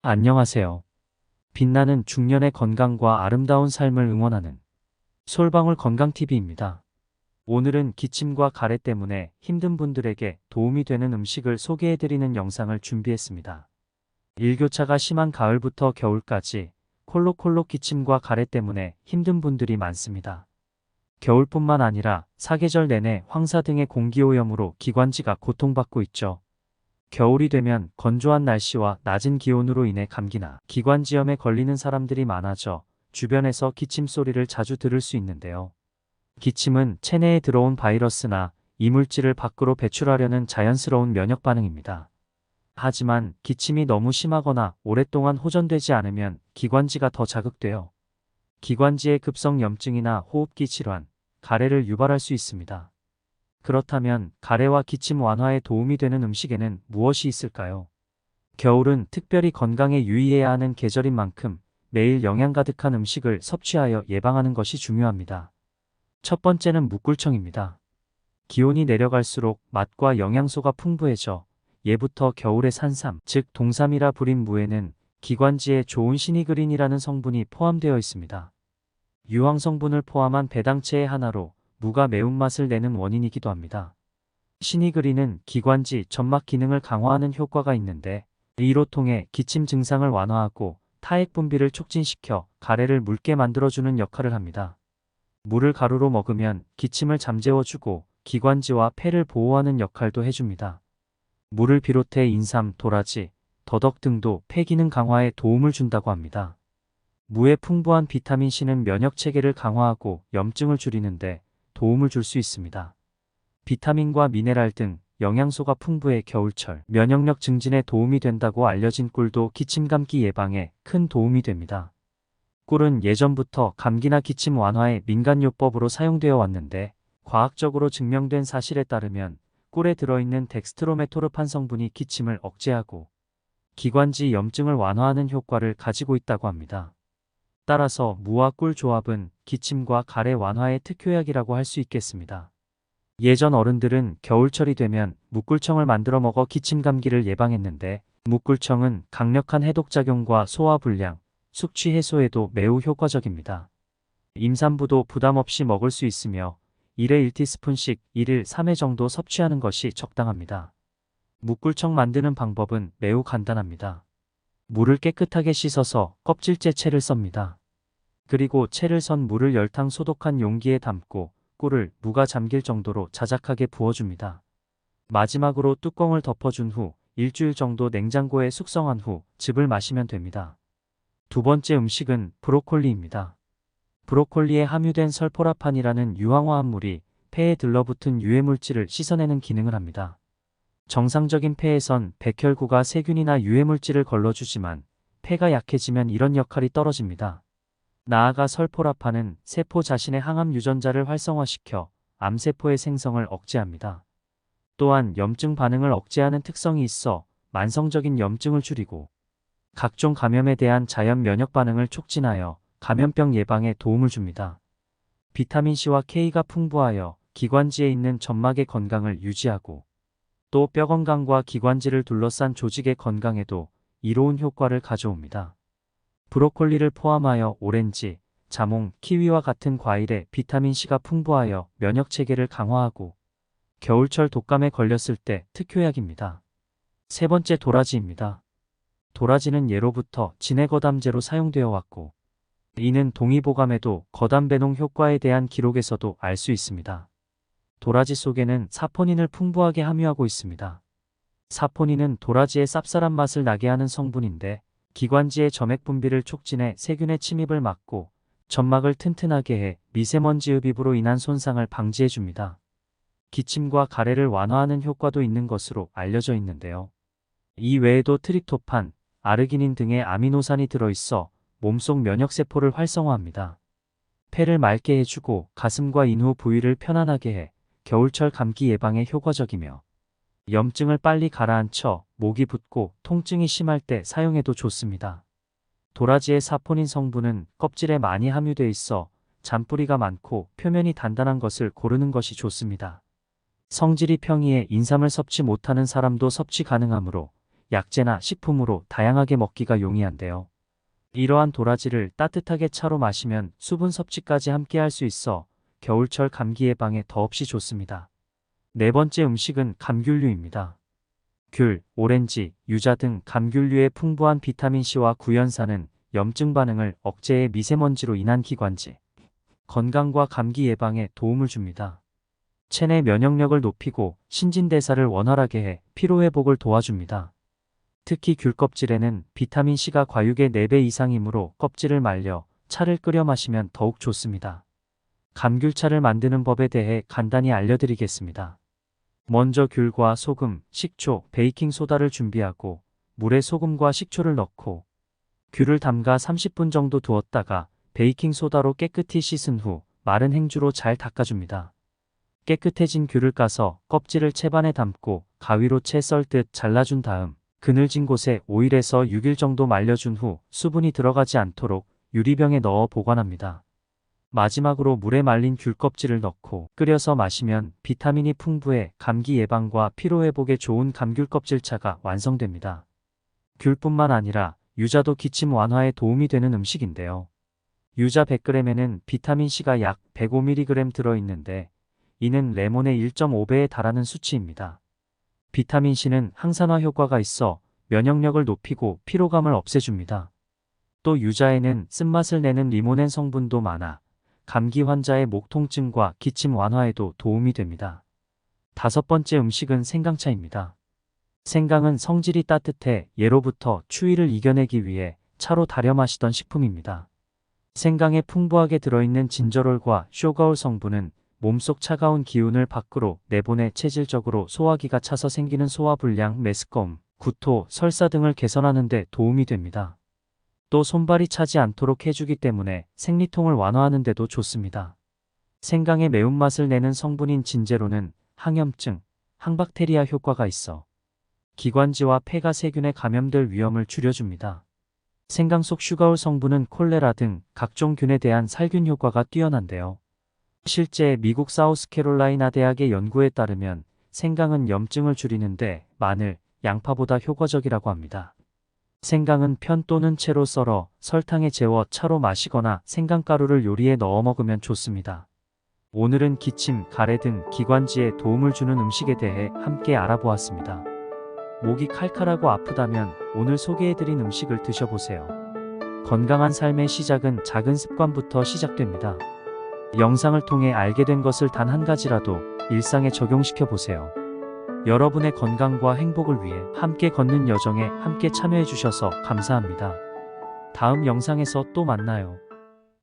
안녕하세요. 빛나는 중년의 건강과 아름다운 삶을 응원하는 솔방울 건강TV입니다. 오늘은 기침과 가래 때문에 힘든 분들에게 도움이 되는 음식을 소개해드리는 영상을 준비했습니다. 일교차가 심한 가을부터 겨울까지 콜록콜록 기침과 가래 때문에 힘든 분들이 많습니다. 겨울뿐만 아니라 사계절 내내 황사 등의 공기오염으로 기관지가 고통받고 있죠. 겨울이 되면 건조한 날씨와 낮은 기온으로 인해 감기나 기관지염에 걸리는 사람들이 많아져 주변에서 기침 소리를 자주 들을 수 있는데요. 기침은 체내에 들어온 바이러스나 이물질을 밖으로 배출하려는 자연스러운 면역 반응입니다. 하지만 기침이 너무 심하거나 오랫동안 호전되지 않으면 기관지가 더 자극되어 기관지의 급성 염증이나 호흡기 질환, 가래를 유발할 수 있습니다. 그렇다면 가래와 기침 완화에 도움이 되는 음식에는 무엇이 있을까요? 겨울은 특별히 건강에 유의해야 하는 계절인 만큼 매일 영양 가득한 음식을 섭취하여 예방하는 것이 중요합니다. 첫 번째는 묵꿀청입니다. 기온이 내려갈수록 맛과 영양소가 풍부해져 예부터 겨울의 산삼, 즉 동삼이라 불린 무에는 기관지에 좋은 시니그린이라는 성분이 포함되어 있습니다. 유황 성분을 포함한 배당체의 하나로 무가 매운맛을 내는 원인이기도 합니다. 시니그린은 기관지, 점막 기능을 강화하는 효과가 있는데 이로 통해 기침 증상을 완화하고 타액 분비를 촉진시켜 가래를 묽게 만들어주는 역할을 합니다. 물을 가루로 먹으면 기침을 잠재워주고 기관지와 폐를 보호하는 역할도 해줍니다. 물을 비롯해 인삼, 도라지, 더덕 등도 폐 기능 강화에 도움을 준다고 합니다. 무의 풍부한 비타민C는 면역 체계를 강화하고 염증을 줄이는데 도움을 줄 수 있습니다. 비타민과 미네랄 등 영양소가 풍부해 겨울철 면역력 증진에 도움이 된다고 알려진 꿀도 기침 감기 예방에 큰 도움이 됩니다. 꿀은 예전부터 감기나 기침 완화의 민간요법으로 사용되어 왔는데 과학적으로 증명된 사실에 따르면 꿀에 들어있는 덱스트로메토르판 성분이 기침을 억제하고 기관지 염증을 완화하는 효과를 가지고 있다고 합니다. 따라서 무와 꿀 조합은 기침과 가래 완화의 특효약이라고 할 수 있겠습니다. 예전 어른들은 겨울철이 되면 묵꿀청을 만들어 먹어 기침 감기를 예방했는데 묵꿀청은 강력한 해독작용과 소화불량, 숙취 해소에도 매우 효과적입니다. 임산부도 부담 없이 먹을 수 있으며 1회 1티스푼씩 1일 3회 정도 섭취하는 것이 적당합니다. 묵꿀청 만드는 방법은 매우 간단합니다. 물을 깨끗하게 씻어서 껍질째 채를 썹니다. 그리고 채를 선 물을 열탕 소독한 용기에 담고 꿀을 무가 잠길 정도로 자작하게 부어줍니다. 마지막으로 뚜껑을 덮어준 후 일주일 정도 냉장고에 숙성한 후 즙을 마시면 됩니다. 두 번째 음식은 브로콜리입니다. 브로콜리에 함유된 설포라판이라는 유황화합물이 폐에 들러붙은 유해물질을 씻어내는 기능을 합니다. 정상적인 폐에선 백혈구가 세균이나 유해물질을 걸러주지만 폐가 약해지면 이런 역할이 떨어집니다. 나아가 설포라판은 세포 자신의 항암 유전자를 활성화시켜 암세포의 생성을 억제합니다. 또한 염증 반응을 억제하는 특성이 있어 만성적인 염증을 줄이고 각종 감염에 대한 자연 면역 반응을 촉진하여 감염병 예방에 도움을 줍니다. 비타민C와 K가 풍부하여 기관지에 있는 점막의 건강을 유지하고 또 뼈 건강과 기관지를 둘러싼 조직의 건강에도 이로운 효과를 가져옵니다. 브로콜리를 포함하여 오렌지, 자몽, 키위와 같은 과일에 비타민C가 풍부하여 면역 체계를 강화하고 겨울철 독감에 걸렸을 때 특효약입니다. 세 번째 도라지입니다. 도라지는 예로부터 진해거담제로 사용되어 왔고 이는 동의보감에도 거담 배농 효과에 대한 기록에서도 알 수 있습니다. 도라지 속에는 사포닌을 풍부하게 함유하고 있습니다. 사포닌은 도라지의 쌉쌀한 맛을 나게 하는 성분인데 기관지의 점액 분비를 촉진해 세균의 침입을 막고 점막을 튼튼하게 해 미세먼지 흡입으로 인한 손상을 방지해줍니다. 기침과 가래를 완화하는 효과도 있는 것으로 알려져 있는데요. 이 외에도 트립토판, 아르기닌 등의 아미노산이 들어있어 몸속 면역세포를 활성화합니다. 폐를 맑게 해주고 가슴과 인후 부위를 편안하게 해 겨울철 감기 예방에 효과적이며 염증을 빨리 가라앉혀 목이 붓고 통증이 심할 때 사용해도 좋습니다. 도라지의 사포닌 성분은 껍질에 많이 함유돼 있어 잔뿌리가 많고 표면이 단단한 것을 고르는 것이 좋습니다. 성질이 평이해 인삼을 섭취 못하는 사람도 섭취 가능하므로 약재나 식품으로 다양하게 먹기가 용이한데요. 이러한 도라지를 따뜻하게 차로 마시면 수분 섭취까지 함께 할 수 있어 겨울철 감기 예방에 더없이 좋습니다. 네 번째 음식은 감귤류입니다. 귤, 오렌지, 유자 등 감귤류의 풍부한 비타민C와 구연산은 염증 반응을 억제해 미세먼지로 인한 기관지, 건강과 감기 예방에 도움을 줍니다. 체내 면역력을 높이고 신진대사를 원활하게 해 피로회복을 도와줍니다. 특히 귤 껍질에는 비타민C가 과육의 4배 이상이므로 껍질을 말려 차를 끓여 마시면 더욱 좋습니다. 감귤차를 만드는 법에 대해 간단히 알려드리겠습니다. 먼저 귤과 소금, 식초, 베이킹소다를 준비하고 물에 소금과 식초를 넣고 귤을 담가 30분 정도 두었다가 베이킹소다로 깨끗이 씻은 후 마른 행주로 잘 닦아줍니다. 깨끗해진 귤을 까서 껍질을 채반에 담고 가위로 채 썰듯 잘라준 다음 그늘진 곳에 5일에서 6일 정도 말려준 후 수분이 들어가지 않도록 유리병에 넣어 보관합니다. 마지막으로 물에 말린 귤 껍질을 넣고 끓여서 마시면 비타민이 풍부해 감기 예방과 피로회복에 좋은 감귤 껍질차가 완성됩니다. 귤뿐만 아니라 유자도 기침 완화에 도움이 되는 음식인데요. 유자 100g에는 비타민C가 약 105mg 들어있는데 이는 레몬의 1.5배에 달하는 수치입니다. 비타민C는 항산화 효과가 있어 면역력을 높이고 피로감을 없애줍니다. 또 유자에는 쓴맛을 내는 리모넨 성분도 많아 감기 환자의 목 통증과 기침 완화에도 도움이 됩니다. 다섯 번째 음식은 생강차입니다. 생강은 성질이 따뜻해 예로부터 추위를 이겨내기 위해 차로 달여 마시던 식품입니다. 생강에 풍부하게 들어있는 진저롤과 쇼가올 성분은 몸속 차가운 기운을 밖으로 내보내 체질적으로 소화기가 차서 생기는 소화불량, 메스꺼움, 구토, 설사 등을 개선하는 데 도움이 됩니다. 또 손발이 차지 않도록 해주기 때문에 생리통을 완화하는 데도 좋습니다. 생강의 매운맛을 내는 성분인 진제로는 항염증, 항박테리아 효과가 있어 기관지와 폐가 세균에 감염될 위험을 줄여줍니다. 생강 속 슈가올 성분은 콜레라 등 각종 균에 대한 살균 효과가 뛰어난데요. 실제 미국 사우스캐롤라이나 대학의 연구에 따르면 생강은 염증을 줄이는데 마늘, 양파보다 효과적이라고 합니다. 생강은 편 또는 채로 썰어 설탕에 재워 차로 마시거나 생강가루를 요리에 넣어 먹으면 좋습니다. 오늘은 기침, 가래 등 기관지에 도움을 주는 음식에 대해 함께 알아보았습니다. 목이 칼칼하고 아프다면 오늘 소개해드린 음식을 드셔보세요. 건강한 삶의 시작은 작은 습관부터 시작됩니다. 영상을 통해 알게 된 것을 단 한 가지라도 일상에 적용시켜 보세요. 여러분의 건강과 행복을 위해 함께 걷는 여정에 함께 참여해 주셔서 감사합니다. 다음 영상에서 또 만나요.